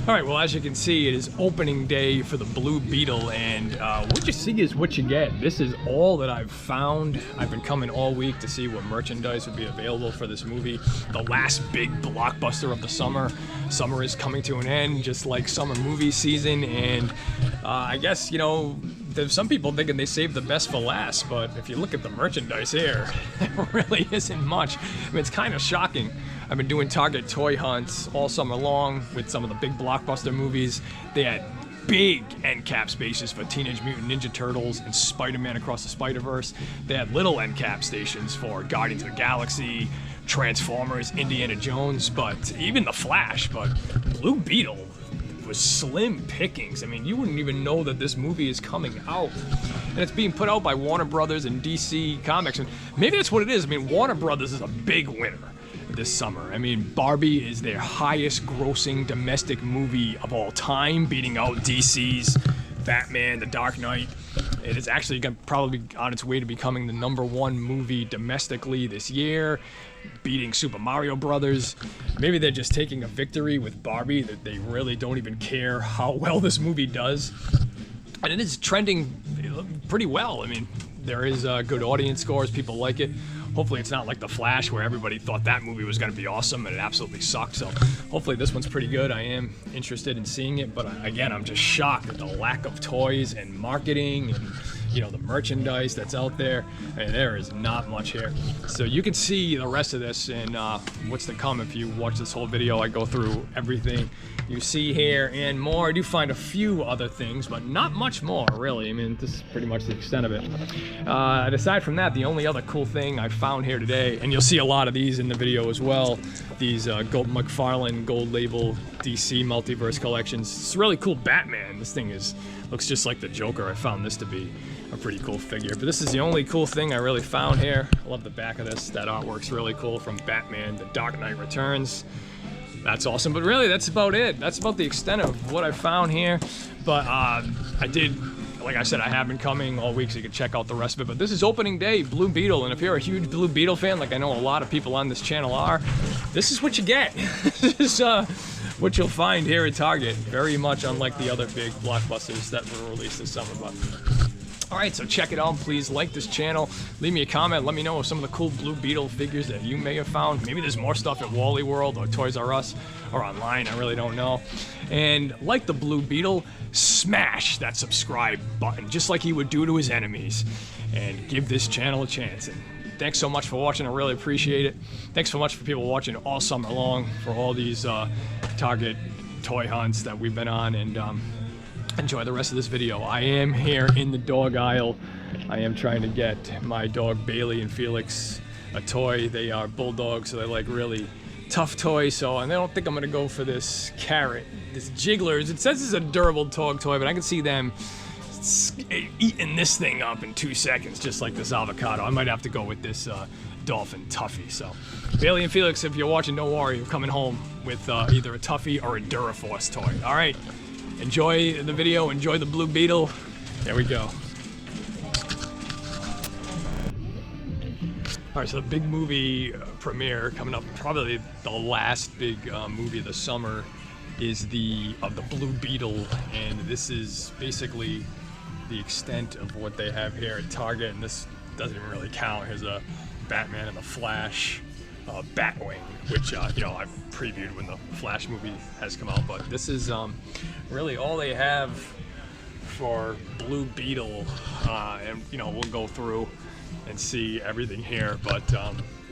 All right, well, as you can see, it is opening day for the Blue Beetle, and what you see is what you get. This is all that I've found. I've been coming all week to see what merchandise would be available for this movie. The last big blockbuster of the summer. Summer is coming to an end, just like summer movie season, and I guess, you know, there's some people thinking they saved the best for last, but if you look at the merchandise here, there really isn't much. I mean, it's kind of shocking. I've been doing Target toy hunts all summer long with some of the big blockbuster movies. They had big end cap spaces for Teenage Mutant Ninja Turtles and Spider-Man Across the Spider-Verse. They had little end cap stations for Guardians of the Galaxy, Transformers, Indiana Jones, but even The Flash. But Blue Beetle was slim pickings. I mean, you wouldn't even know that this movie is coming out. And it's being put out by Warner Brothers and DC Comics. And maybe that's what it is. I mean, Warner Brothers is a big winner this summer. I mean, Barbie is their highest grossing domestic movie of all time, beating out DC's Batman, The Dark Knight. It is actually probably on its way to becoming the #1 movie domestically this year, beating Super Mario Brothers. Maybe they're just taking a victory with Barbie, that they really don't even care how well this movie does. And it is trending pretty well. I mean, there is good audience scores, people like it. Hopefully it's not like The Flash, where everybody thought that movie was going to be awesome and it absolutely sucked. So hopefully this one's pretty good. I am interested in seeing it, but again, I'm just shocked at the lack of toys and marketing and, you know, the merchandise that's out there. And there is not much here. So you can see the rest of this and what's to come if you watch this whole video. I go through everything you see here and more. I do find a few other things, but not much more, really. I mean, this is pretty much the extent of it. And aside from that, the only other cool thing I found here today, and you'll see a lot of these in the video as well, these McFarlane gold label DC Multiverse collections. It's a really cool Batman. This thing looks just like the Joker. I found this to be a pretty cool figure. But this is the only cool thing I really found here. I love the back of this. That artwork's really cool from Batman, The Dark Knight Returns. That's awesome, but really that's about it. That's about the extent of what I found here. But I did, like I said, I have been coming all week, so you can check out the rest of it. But this is opening day, Blue Beetle, and if you're a huge Blue Beetle fan, like I know a lot of people on this channel are, this is what you get. This is what you'll find here at Target. Very much unlike the other big blockbusters that were released this summer. But alright, so check it out. Please like this channel. Leave me a comment. Let me know of some of the cool Blue Beetle figures that you may have found. Maybe there's more stuff at Wally World or Toys R Us or online. I really don't know. And like the Blue Beetle, smash that subscribe button just like he would do to his enemies. And give this channel a chance. And thanks so much for watching. I really appreciate it. Thanks so much for people watching all summer long for all these Target toy hunts that we've been on. And enjoy the rest of this video. I am here in the dog aisle. I am trying to get my dog Bailey and Felix a toy. They are bulldogs, so they like really tough toys. So, and I don't think I'm gonna go for this carrot, this Jigglers. It says it's a durable dog toy, but I can see them eating this thing up in 2 seconds, just like this avocado. I might have to go with this Dolphin Tuffy. So, Bailey and Felix, if you're watching, don't worry. You're coming home with either a Tuffy or a Duraforce toy. All right. Enjoy the video, enjoy the Blue Beetle. There we go. Alright, so the big movie premiere coming up, probably the last big movie of the summer, is of the Blue Beetle, and this is basically the extent of what they have here at Target, and this doesn't even really count. Here's a Batman and the Flash Batwing, which you know, I've previewed when the Flash movie has come out, but this is really all they have for Blue Beetle, and you know, we'll go through and see everything here, but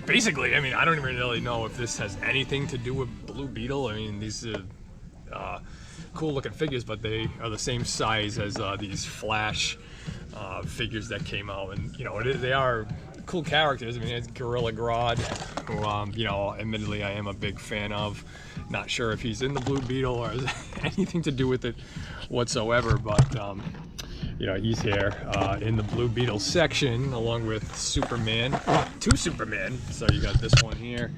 basically, I mean, I don't even really know if this has anything to do with Blue Beetle. I mean, these are cool looking figures, but they are the same size as these Flash figures that came out, and you know, they are cool characters. I mean, it's Gorilla Grodd, who, you know, admittedly I am a big fan of. Not sure if he's in the Blue Beetle or has anything to do with it whatsoever, but, you know, he's here in the Blue Beetle section, along with Superman, 2 Superman. So you got this one here.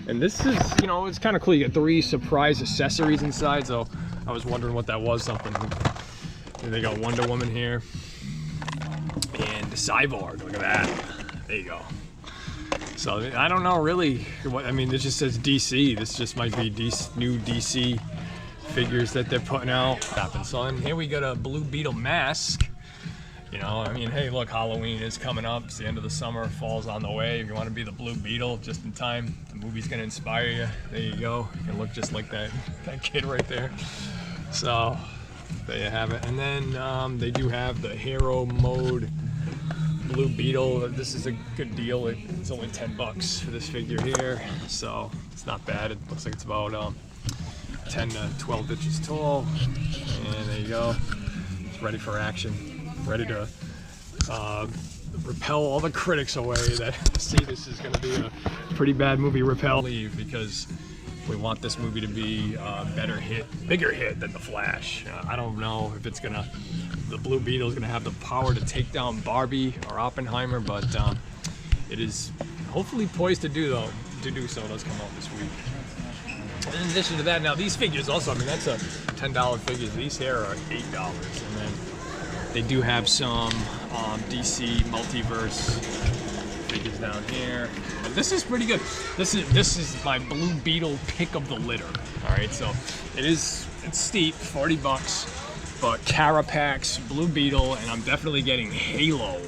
And this is, you know, it's kind of cool. You got 3 surprise accessories inside, so I was wondering what that was, something. And they got Wonder Woman here. And Cyborg, look at that. There you go. So I don't know really what, I mean, this just says DC. This just might be new DC figures that they're putting out. So and here we got a Blue Beetle mask. You know, I mean, hey, look, Halloween is coming up. It's the end of the summer. Fall's on the way. If you want to be the Blue Beetle just in time, the movie's going to inspire you. There you go. You can look just like that kid right there. So there you have it. And then they do have the hero mode Blue Beetle. This is a good deal. It's only $10 for this figure here. So it's not bad. It looks like it's about 10 to 12 inches tall. And there you go. It's ready for action. Ready to repel all the critics away that see this is going to be a pretty bad movie. Because we want this movie to be a better hit, bigger hit than The Flash. I don't know if it's gonna, the Blue Beetle is gonna have the power to take down Barbie or Oppenheimer, but it is hopefully poised to do so. It does come out this week. And in addition to that, now these figures also, I mean, that's a $10 figures. These here are $8, and then they do have some DC Multiverse figures down here. But this is pretty good. This is my Blue Beetle pick of the litter. All right, so it's steep, $40, but Carapax, Blue Beetle, and I'm definitely getting Halo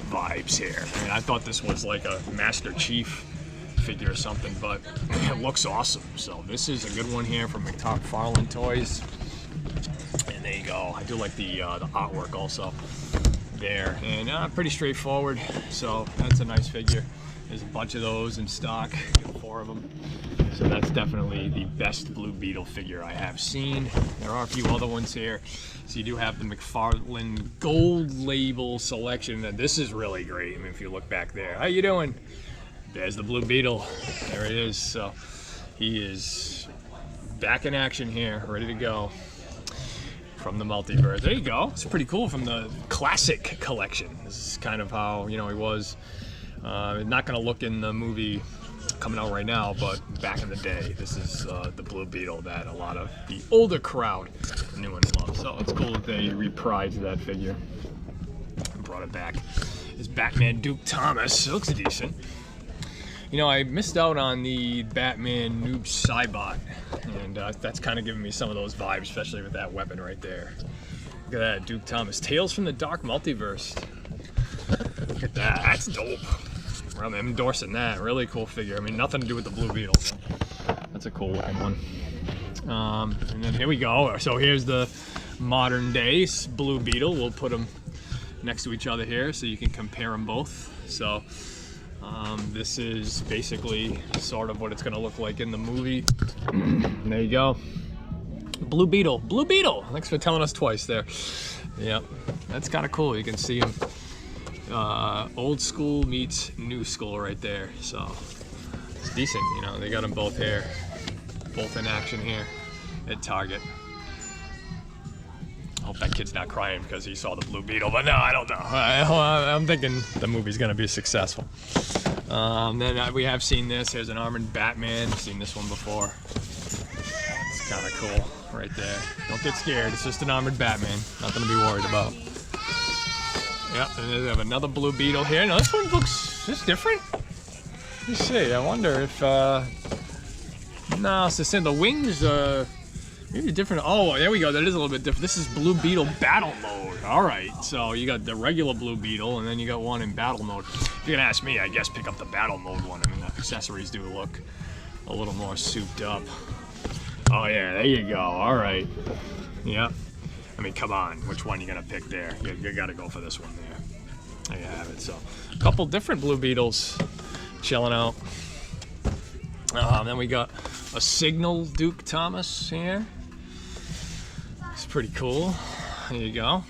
vibes here. I mean, I thought this was like a Master Chief figure or something, but it looks awesome. So this is a good one here from McFarlane Toys. And there you go. I do like the artwork also there, and pretty straightforward. So that's a nice figure. There's a bunch of those in stock, 4 of them. So that's definitely the best Blue Beetle figure I have seen. There are a few other ones here. So you do have the McFarlane Gold Label selection, and this is really great. I mean, if you look back there, how you doing? There's the Blue Beetle. There it is. So he is back in action here, ready to go. From the Multiverse. There you go. It's pretty cool from the classic collection. This is kind of how, you know, he was. Not going to look in the movie coming out right now, but back in the day, this is the Blue Beetle that a lot of the older crowd knew and loved. So it's cool that they reprised that figure and brought it back. This Batman Duke Thomas. It looks decent. You know, I missed out on the Batman Noob Saibot, and that's kind of giving me some of those vibes, especially with that weapon right there. Look at that, Duke Thomas. Tales from the Dark Multiverse. Look at that, that's dope. I'm endorsing that, really cool figure. I mean, nothing to do with the Blue Beetle. That's a cool looking one. And then here we go. So here's the modern day Blue Beetle. We'll put them next to each other here so you can compare them both. So. This is basically sort of what it's going to look like in the movie. There you go. Blue Beetle. Blue Beetle! Thanks for telling us twice there. Yep. That's kind of cool. You can see him. Old school meets new school right there. So, it's decent. You know, they got them both here. Both in action here at Target. I hope that kid's not crying because he saw the Blue Beetle, but no, I don't know. I'm thinking the movie's going to be successful. Then we have seen this. Here's an armored Batman. Seen this one before. It's kind of cool right there. Don't get scared. It's just an armored Batman. Nothing to be worried about. Yep, and then we have another Blue Beetle here. Now this one looks just different. Let me see. I wonder if... No, it's the same. The wings... Maybe different. Oh, there we go. That is a little bit different. This is Blue Beetle Battle Mode. All right. So you got the regular Blue Beetle, and then you got one in Battle Mode. If you're gonna ask me, I guess pick up the Battle Mode one. I mean, the accessories do look a little more souped up. Oh yeah, there you go. All right. Yep. I mean, come on. Which one you gonna pick there? You gotta go for this one there. There you have it. So, a couple different Blue Beetles chilling out. Then we got a Signal Duke Thomas here. It's pretty cool. There you go.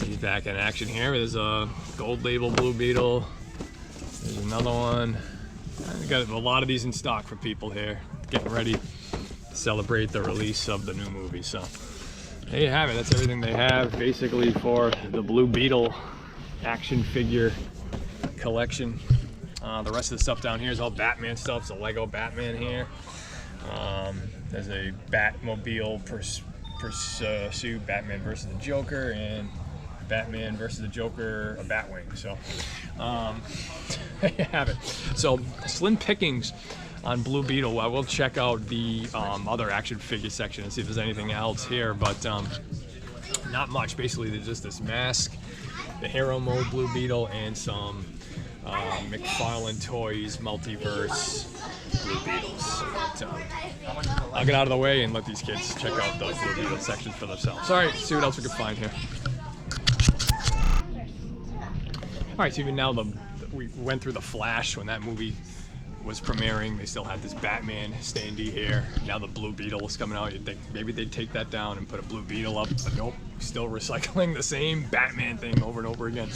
He's back in action here. There's a Gold Label Blue Beetle. There's another one. I got a lot of these in stock for people here, getting ready to celebrate the release of the new movie. So there you have it. That's everything they have basically for the Blue Beetle action figure collection. The rest of the stuff down here is all Batman stuff. It's a Lego Batman here. There's a Batmobile Pursuit, Batman versus the Joker, and Batman versus the Joker, a Batwing. So there you have it. So slim pickings on Blue Beetle. I will check out the other action figure section and see if there's anything else here, but not much. Basically, there's just this mask, the Hero Mode Blue Beetle, and some McFarlane Toys Multiverse Blue Beetles. But, I'll get out of the way and let these kids check out the Blue Beetle section for themselves. All right, see what else we can find here. All right, so even now we went through the Flash when that movie was premiering. They still had this Batman standee here. Now the Blue Beetle is coming out. You'd think maybe they'd take that down and put a Blue Beetle up, but nope, still recycling the same Batman thing over and over again.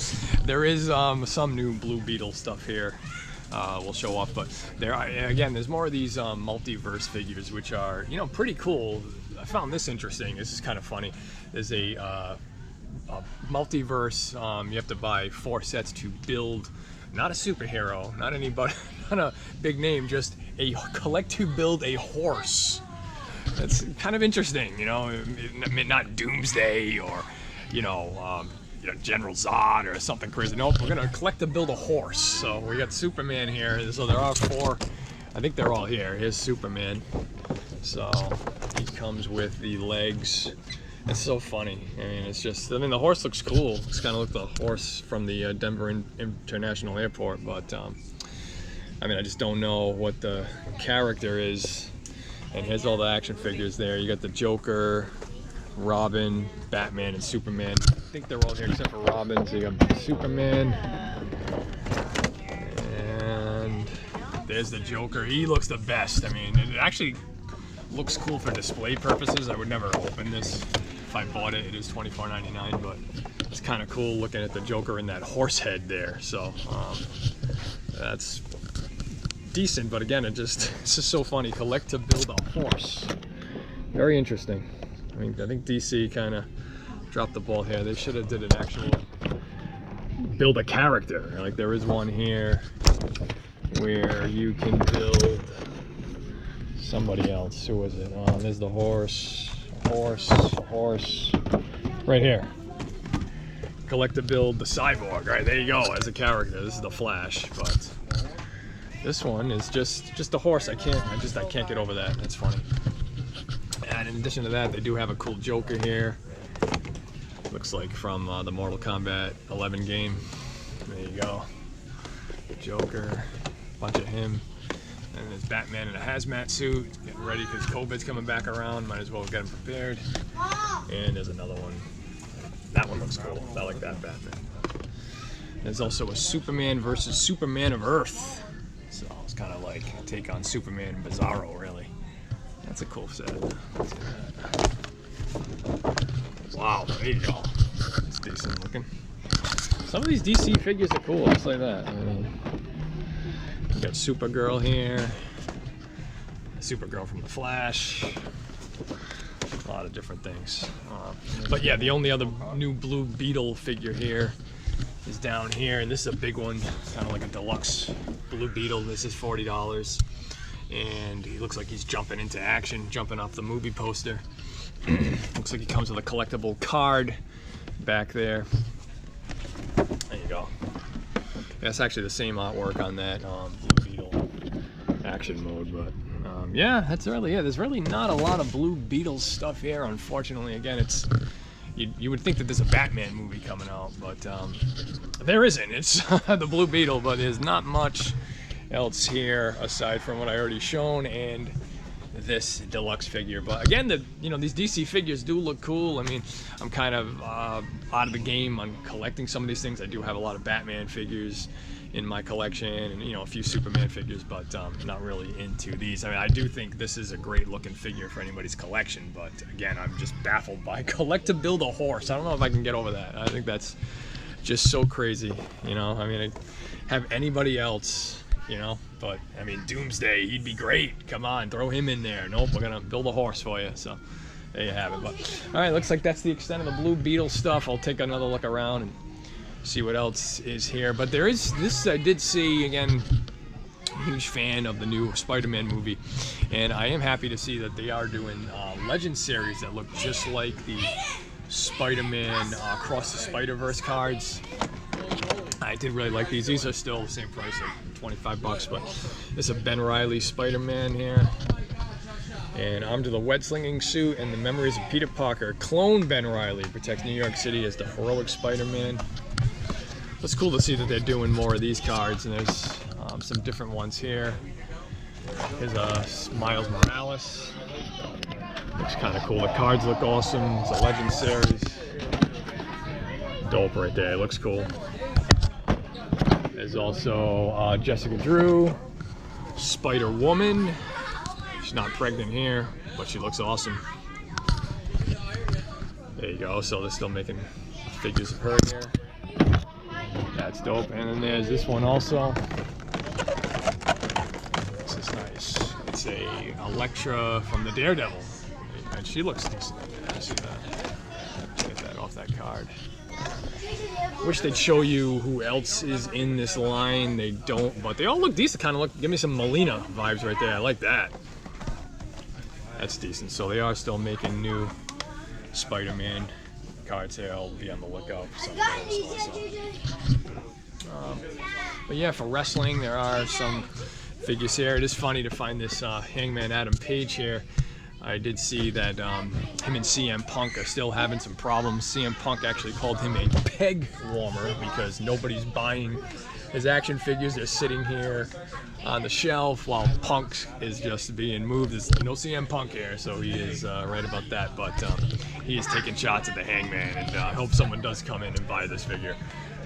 There is some new Blue Beetle stuff here. We'll show off, but there's more of these multiverse figures, which are, you know, pretty cool. I found this interesting. This is kind of funny. There's a multiverse. You have to buy 4 sets to build, not a superhero, not anybody, not a big name, just collect to build a horse. That's kind of interesting, you know. Not Doomsday or, you know, General Zod or something crazy. Nope, we're gonna collect to build a horse. So we got Superman here. So there are 4. I think they're all here. Here's Superman. So he comes with the legs. It's so funny. I mean, it's just, I mean, the horse looks cool. It's kind of like the horse from the Denver International Airport, but I mean, I just don't know what the character is. And here's all the action figures there. You got the Joker, Robin, Batman, and Superman. I think they're all here except for Robin. So you got Superman, and there's the Joker. He looks the best. I mean, it actually looks cool for display purposes. I would never open this if I bought it. It is $24.99, but it's kind of cool looking at the Joker in that horse head there. So that's decent, but again, it's just so funny. Collect to build a horse. Very interesting. I mean, I think DC kind of dropped the ball here. They should have did an actual build a character. Like there is one here where you can build somebody else. Who was it? There's the horse. Right here. Collect to build the Cyborg. Right, there you go, as a character. This is the Flash, but this one is just a horse. I can't get over that. That's funny. And in addition to that, they do have a cool Joker here. Looks like from the Mortal Kombat 11 game. There you go. Joker, bunch of him. And there's Batman in a hazmat suit, getting ready because COVID's coming back around. Might as well get him prepared. And there's another one. That one looks cool. I like that Batman. There's also a Superman versus Superman of Earth. So it's kind of like a take on Superman and Bizarro, really. That's a cool set. Wow, there you go. It's decent looking. Some of these DC figures are cool, I'll say that. I mean, we got Supergirl here. Supergirl from the Flash. A lot of different things. But yeah, the only other new Blue Beetle figure here is down here, and this is a big one, kind of like a deluxe Blue Beetle. This is $40, and he looks like he's jumping into action, jumping off the movie poster. Looks like he comes with a collectible card back there. There you go. That's actually the same artwork on that Blue Beetle action mode, but yeah, that's really it. There's really not a lot of Blue Beetle stuff here, unfortunately. Again, it's you would think that there's a Batman movie coming out, but there isn't. It's the Blue Beetle, but there's not much else here aside from what I already shown and this deluxe figure. But again, these DC figures do look cool. I mean, I'm kind of out of the game on collecting some of these things. I do have a lot of Batman figures in my collection, and a few Superman figures, but not really into these. I mean, I do think this is a great looking figure for anybody's collection, but again, I'm just baffled by collect to build a horse. I don't know if I can get over that. I think that's just so crazy. I mean, I have anybody else, but I mean, Doomsday, he'd be great. Come on, throw him in there. Nope, we're gonna build a horse for you. So there you have it. But all right, looks like that's the extent of the Blue Beetle stuff. I'll take another look around and see what else is here. But there is this, I did see, again, huge fan of the new Spider-Man movie, and I am happy to see that they are doing Legends series that look just like the Spider-Man Across the Spider-Verse cards. I did really like these. These are still the same price, like 25 bucks, but this is a Ben Reilly Spider-Man here. And armed with a web-slinging suit and the memories of Peter Parker, clone Ben Reilly protects New York City as the heroic Spider-Man. It's cool to see that they're doing more of these cards, and there's some different ones here. Here's Miles Morales. Looks kind of cool. The cards look awesome. It's a Legends series. Dope right there. It looks cool. There's also Jessica Drew, Spider-Woman. She's not pregnant here, but she looks awesome. There you go. So they're still making figures of her here. That's dope. And then there's this one also. This is nice. It's a Elektra from the Daredevil. And she looks decent. I see that. Get that off that card. Wish they'd show you who else is in this line. They don't, but they all look decent. Kind of look, give me some Melina vibes right there. I like that. That's decent. So they are still making new Spider-Man cards here. I'll be on the lookout for some of those also. But yeah, for wrestling, there are some figures here. It is funny to find this Hangman Adam Page here. I did see that him and CM Punk are still having some problems. CM Punk actually called him a peg warmer because nobody's buying his action figures. They're sitting here on the shelf while Punk is just being moved. There's no CM Punk here, so he is right about that. But he is taking shots at the Hangman, and I hope someone does come in and buy this figure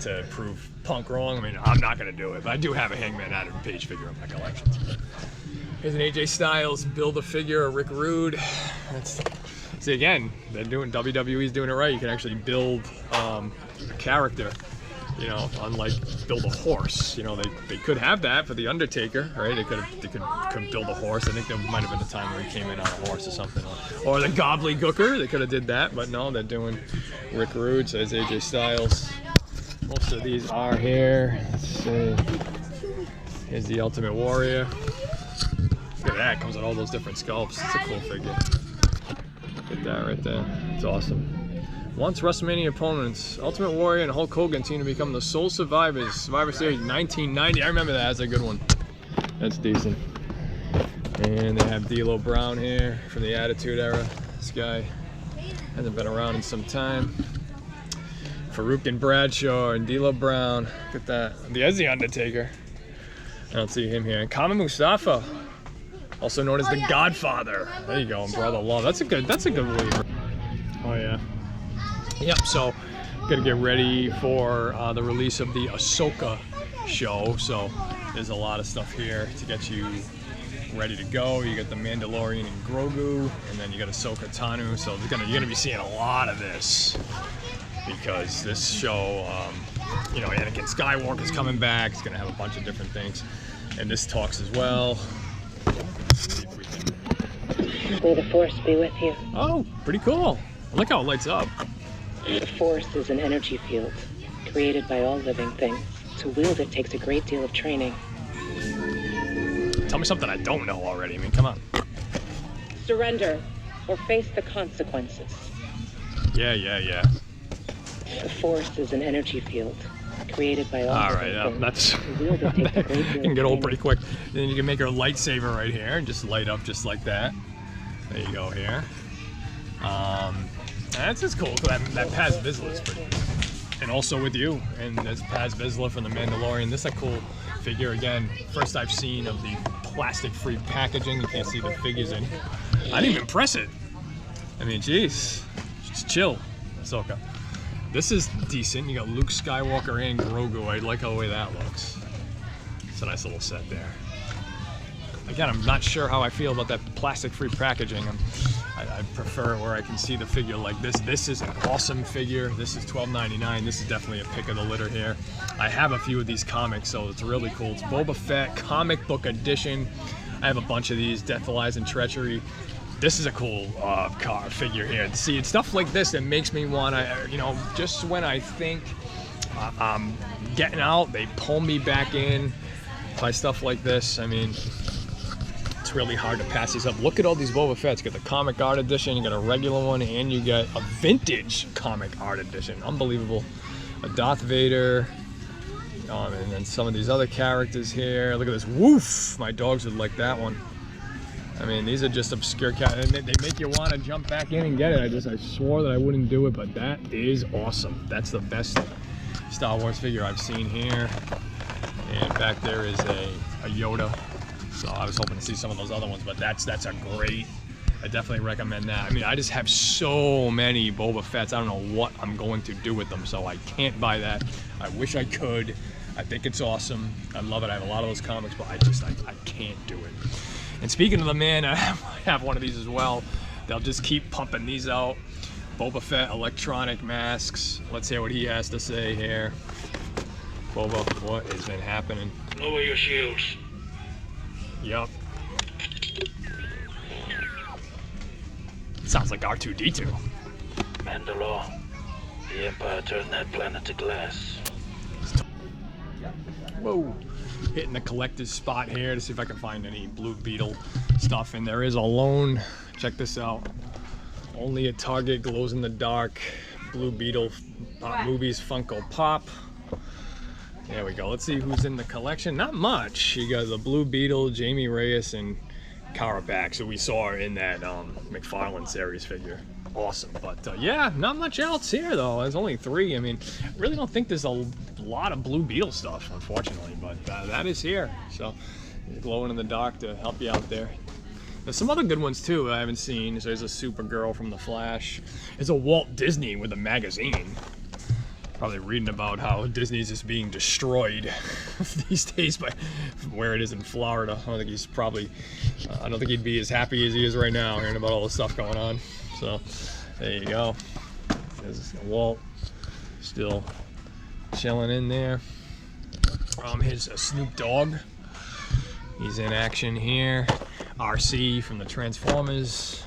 to prove Punk wrong. I mean, I'm not going to do it, but I do have a Hangman Adam Page figure in my collection. Here's an AJ Styles Build-A-Figure, Rick Rude. See, again, they're doing, WWE's doing it right. You can actually build a character, you know, unlike build a horse. You know, they could have that for the Undertaker, right? They could build a horse. I think there might have been a time where he came in on a horse or something. Or the Gobbledygooker, they could have did that, but no, they're doing Rick Rude, so there's AJ Styles. Most of these are here. Let's see. Here's the Ultimate Warrior. Look at that, comes with all those different sculpts. It's a cool figure. Look at that right there. It's awesome. Once WrestleMania opponents, Ultimate Warrior and Hulk Hogan seem to become the sole survivors. Survivor Series 1990. I remember that. That's a good one. That's decent. And they have D'Lo Brown here from the Attitude Era. This guy hasn't been around in some time. Farouk and Bradshaw and D'Lo Brown. Look at that. There's the Undertaker. I don't see him here. And Kama Mustafa, also known as the Godfather. There you go, and Brother Love. That's a good reliever. Oh yeah. Yep. So, gotta get ready for the release of the Ahsoka show. So, there's a lot of stuff here to get you ready to go. You got the Mandalorian and Grogu, and then you got Ahsoka Tano. So you're gonna be seeing a lot of this because this show, you know, Anakin Skywalker's coming back. It's gonna have a bunch of different things, and this talks as well. May the Force be with you. Oh, pretty cool. I like how it lights up. The Force is an energy field created by all living things. To wield it takes a great deal of training. Tell me something I don't know already. I mean, come on. Surrender or face the consequences. Yeah. The Force is an energy field created by all living things. That's To wield it takes a great deal of can get old training. pretty quick. Then you can make her lightsaber right here and just light up just like that. There you go here. That's just cool. That Paz Vizsla is pretty cool. And also with you. And there's Paz Vizsla from the Mandalorian. This is a cool figure again. First I've seen of the plastic-free packaging. You can't see the figures in. I didn't even press it. I mean, geez, just chill, Ahsoka. This is decent. You got Luke Skywalker and Grogu. I like the way that looks. It's a nice little set there. Again, I'm not sure how I feel about that plastic-free packaging. I prefer it where I can see the figure like this. This is an awesome figure. This is $12.99. This is definitely a pick of the litter here. I have a few of these comics, so it's really cool. It's Boba Fett comic book edition. I have a bunch of these, Death, Lies, and Treachery. This is a cool car figure here. See, it's stuff like this that makes me want to, you know, just when I think I'm getting out, they pull me back in by stuff like this. I mean, it's really hard to pass these up. Look at all these Boba Fett's. You got the comic art edition, you got a regular one, and you got a vintage comic art edition. Unbelievable. A Darth Vader. And then some of these other characters here. Look at this. Woof! My dogs would like that one. I mean, these are just obscure characters. And they make you want to jump back in and get it. I swore that I wouldn't do it, but that is awesome. That's the best Star Wars figure I've seen here. And back there is a Yoda. So I was hoping to see some of those other ones, but that's a great. I definitely recommend that. I mean, I just have so many Boba Fetts. I don't know what I'm going to do with them, so I can't buy that. I wish I could. I think it's awesome. I love it. I have a lot of those comics, but I can't do it. And speaking of the man, I have one of these as well. They'll just keep pumping these out. Boba Fett electronic masks. Let's hear what he has to say here. Boba, what has been happening? Lower your shields. Yup. Sounds like R2-D2. Mandalore. The Empire turned that planet to glass. Whoa. Hitting the collector's spot here to see if I can find any Blue Beetle stuff. And there is a lone. Check this out. Only at Target glows in the dark. Blue Beetle movies Funko Pop. There we go. Let's see who's in the collection. Not much. You got the Blue Beetle, Jamie Reyes, and Carapax, who we saw in that McFarlane series figure. Awesome. But yeah, not much else here though. There's only 3. I mean, I really don't think there's a lot of Blue Beetle stuff, unfortunately, but that is here. So glowing in the dark to help you out there. There's some other good ones too I haven't seen. So there's a Supergirl from The Flash. There's a Walt Disney with a magazine. Probably reading about how Disney's just being destroyed these days by where it is in Florida. I don't think he's probably, I don't think he'd be as happy as he is right now hearing about all the stuff going on. So there you go. There's Walt still chilling in there. Here's a Snoop Dogg. He's in action here. RC from the Transformers.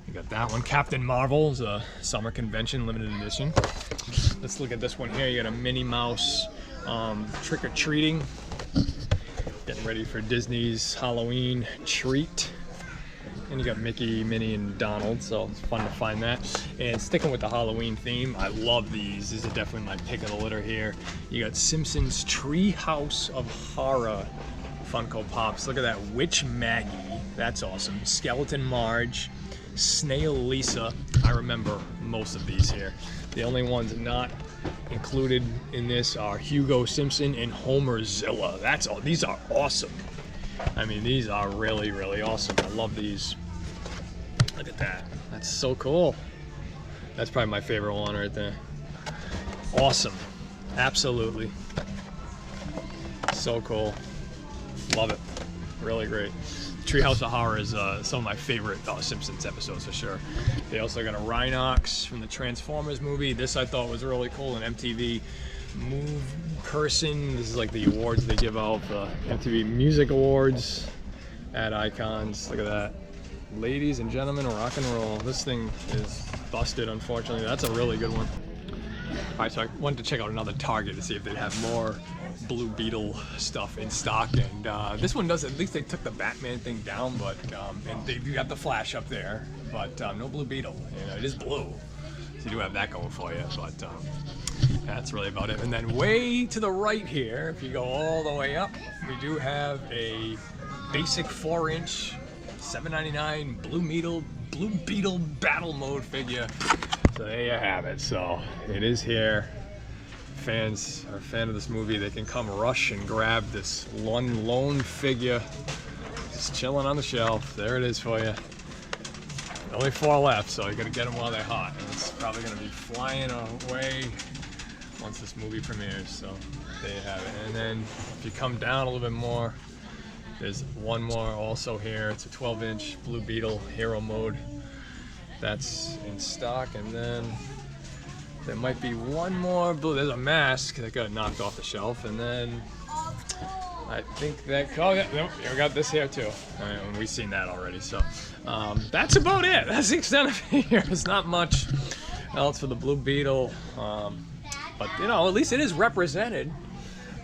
You got that one. Captain Marvel's a summer convention limited edition. Let's look at this one here. You got a Minnie Mouse trick-or-treating. Getting ready for Disney's Halloween treat. And you got Mickey, Minnie, and Donald, so it's fun to find that. And sticking with the Halloween theme, I love these. These are definitely my pick of the litter here. You got Simpsons Treehouse of Horror Funko Pops. Look at that. Witch Maggie. That's awesome. Skeleton Marge. Snail Lisa. I remember most of these here. The only ones not included in this are Hugo Simpson and Homer Zilla. That's all. These are awesome. I mean, these are really, really awesome. I love these. Look at that. That's so cool. That's probably my favorite one right there. Awesome. Absolutely. So cool. Love it. Really great. Treehouse of Horror is some of my favorite Simpsons episodes for sure. They also got a Rhinox from the Transformers movie. This I thought was really cool. An MTV Move Person. This is like the awards they give out, the MTV Music Awards. Add icons. Look at that. Ladies and gentlemen, rock and roll. This thing is busted, unfortunately. That's a really good one. All right, so I wanted to check out another Target to see if they'd have more Blue Beetle stuff in stock, and this one does. At least they took the Batman thing down, but and you got the Flash up there, but no Blue Beetle. You know, it is blue, so you do have that going for you. But that's really about it. And then way to the right here, if you go all the way up, we do have a basic 4-inch, $7.99 Blue Beetle Battle Mode figure. So there you have it. So it is here. Fans are a fan of this movie, they can come rush and grab this lone figure just chilling on the shelf. There it is for you. Only 4 left, so you gotta get them while they're hot. And it's probably gonna be flying away once this movie premieres. So there you have it. And then if you come down a little bit more, there's one more also here. It's a 12-inch Blue Beetle Hero Mode. That's in stock, and then there might be one more blue. There's a mask that got knocked off the shelf, and then I think that. Oh yeah, no, we got this here too. We've seen that already. So that's about it. That's the extent of it here. There's not much else for the Blue Beetle, but you know, at least it is represented,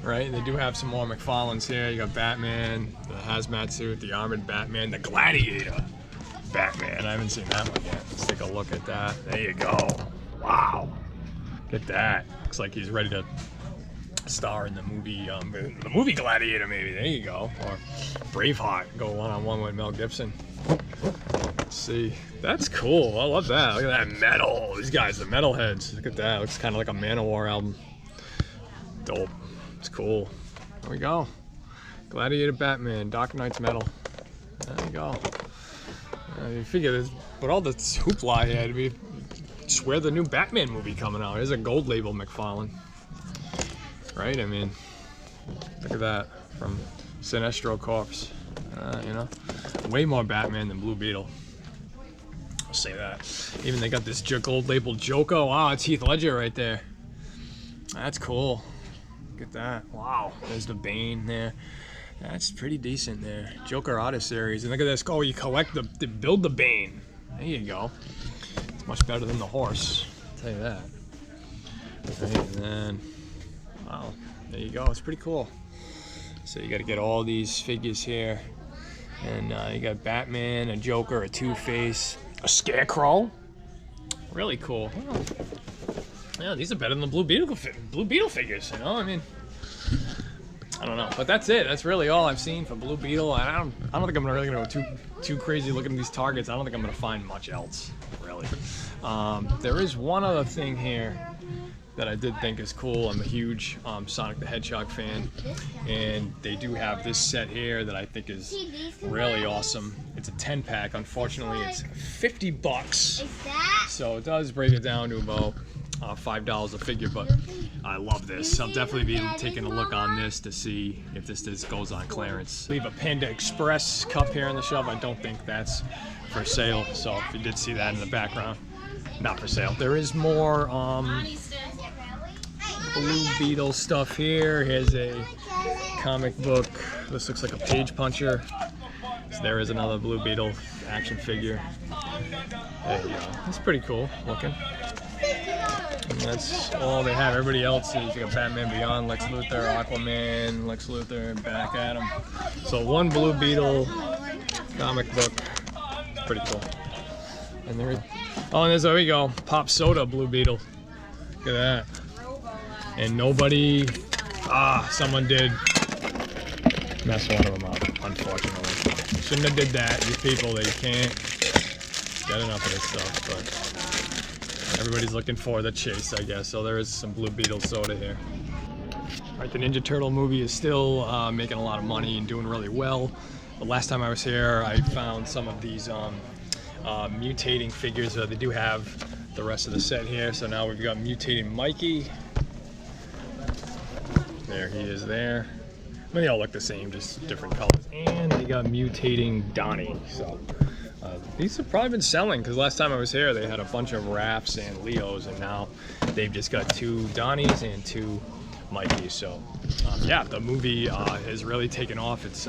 right? They do have some more McFarlanes here. You got Batman, the hazmat suit, the armored Batman, the Gladiator Batman. I haven't seen that one yet. Let's take a look at that. There you go. Wow. Look at that. Looks like he's ready to star in the movie Gladiator, maybe. There you go. Or Braveheart, go one-on-one with Mel Gibson. Let's see. That's cool. I love that. Look at that metal. These guys, the metalheads. Look at that. Looks kind of like a Manowar album. Dope. It's cool. There we go. Gladiator Batman, Dark Knight's metal. There you go. You figure this, but all this hoopla here, we swear the new Batman movie coming out. There's a gold label McFarlane. Right? I mean, look at that from Sinestro Corps. You know, way more Batman than Blue Beetle. I'll say that. Even they got this gold label Joker. Wow, it's Heath Ledger right there. That's cool. Look at that. Wow, there's the Bane there. That's pretty decent there. Joker Artist Series. And look at this. Oh, you collect build the Bane. There you go. It's much better than the horse. I'll tell you that. Right, and then, wow, there you go. It's pretty cool. So you got to get all these figures here. And you got Batman, a Joker, a Two-Face, a Scarecrow. Really cool. Oh. Yeah, these are better than the Blue Beetle figures, you know? I mean, I don't know, but that's it. That's really all I've seen for Blue Beetle. I don't think I'm really gonna go too crazy looking at these targets. I don't think I'm gonna find much else, really. There is one other thing here that I did think is cool. I'm a huge Sonic the Hedgehog fan, and they do have this set here that I think is really awesome. It's a 10-pack. Unfortunately, it's $50, so it does break it down to about $5 a figure, but I love this. I'll definitely be taking a look on this to see if this goes on clearance. Leave a Panda Express cup here on the shelf. I don't think that's for sale, so if you did see that in the background, not for sale. There is more Blue Beetle stuff here. Here's a comic book. This looks like a page puncher. So there is another Blue Beetle action figure. There you go. That's pretty cool looking. And that's all they have. Everybody else is you got Batman Beyond, Lex Luthor, Aquaman, Lex Luthor, and Black Adam. So one Blue Beetle comic book. Pretty cool. And there we go. Pop Soda Blue Beetle. Look at that. And nobody, someone did mess one of them up, unfortunately. Shouldn't have did that. These people, they can't get enough of this stuff, but everybody's looking for the chase, I guess. So there is some Blue Beetle soda here. All right, the Ninja Turtle movie is still making a lot of money and doing really well. The last time I was here, I found some of these mutating figures. They do have the rest of the set here. So now we've got mutating Mikey. There he is there. I mean, they all look the same, just different colors. And they got mutating Donnie. So these have probably been selling because last time I was here, they had a bunch of Raphs and Leos, and now they've just got 2 Donnies and 2 Mikeys. So yeah, the movie has really taken off. It's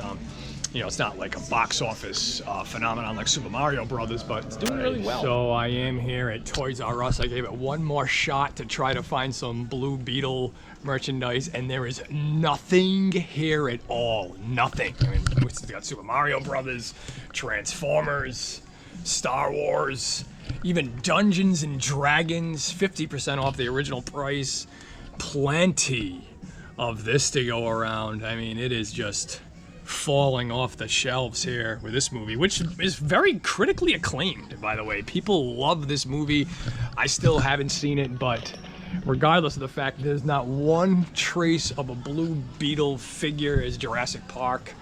you know, it's not like a box office phenomenon like Super Mario Brothers, but it's doing really well. So I am here at Toys R Us. I gave it one more shot to try to find some Blue Beetle merchandise, and there is nothing here at all. Nothing. I mean, we've got Super Mario Brothers, Transformers, Star Wars, even Dungeons and Dragons, 50% off the original price. Plenty of this to go around. I mean, it is just falling off the shelves here with this movie, which is very critically acclaimed, by the way. People love this movie. I still haven't seen it, but regardless of the fact there's not one trace of a Blue Beetle figure as Jurassic Park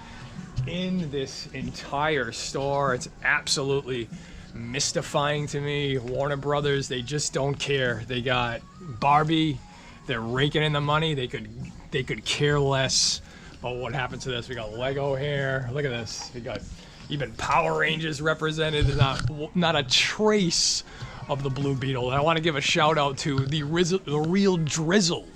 in this entire store. It's absolutely mystifying to me. Warner Brothers, they just don't care. They got Barbie, they're raking in the money. They could care less about what happens to this. We got Lego here. Look at this. We got even Power Rangers represented. There's not a trace of the Blue Beetle. And I want to give a shout out to the real Drizzle,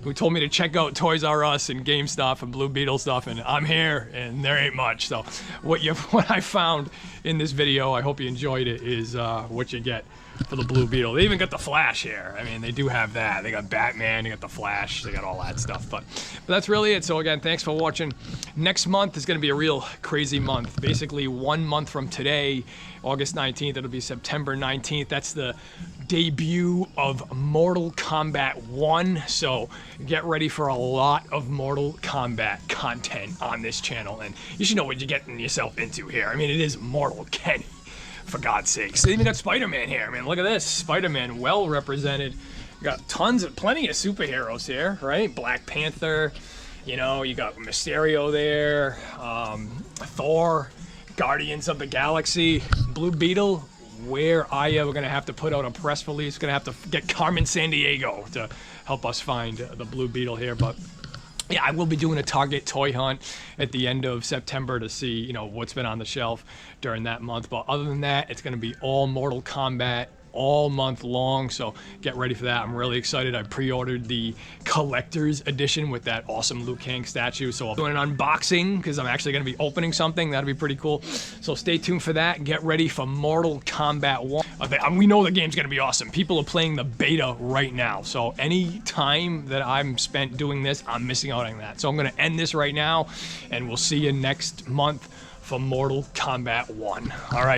who told me to check out Toys R Us and GameStop and Blue Beetle stuff, and I'm here, and there ain't much. So what I found in this video, I hope you enjoyed it, is what you get for the Blue Beetle. They even got the Flash here. I mean, they do have that. They got Batman, they got the Flash, they got all that stuff. But that's really it. So again, thanks for watching. Next month is going to be a real crazy month. Basically 1 month from today, August 19th, it'll be September 19th. That's the debut of Mortal Kombat 1, so get ready for a lot of Mortal Kombat content on this channel, and you should know what you're getting yourself into here. I mean, it is Mortal Kenny, for God's sakes. They even got Spider-Man here. I mean, look at this. Spider-Man well represented. Got plenty of superheroes here, right? Black Panther, you know, you got Mysterio there, Thor, Guardians of the Galaxy, Blue Beetle. Where are you? We're going to have to put out a press release. Going to have to get Carmen Sandiego to help us find the Blue Beetle here. But yeah, I will be doing a Target toy hunt at the end of September to see, you know, what's been on the shelf during that month. But other than that, it's going to be all Mortal Kombat all month long, so get ready for that. I'm really excited. I pre-ordered the collector's edition with that awesome Liu Kang statue, so I'll do an unboxing because I'm actually going to be opening something. That'll be pretty cool, so stay tuned for that. Get ready for Mortal Kombat 1. We know the game's going to be awesome. People are playing the beta right now, so any time that I'm spent doing this, I'm missing out on that. So I'm going to end this right now, and we'll see you next month for Mortal Kombat 1. All right.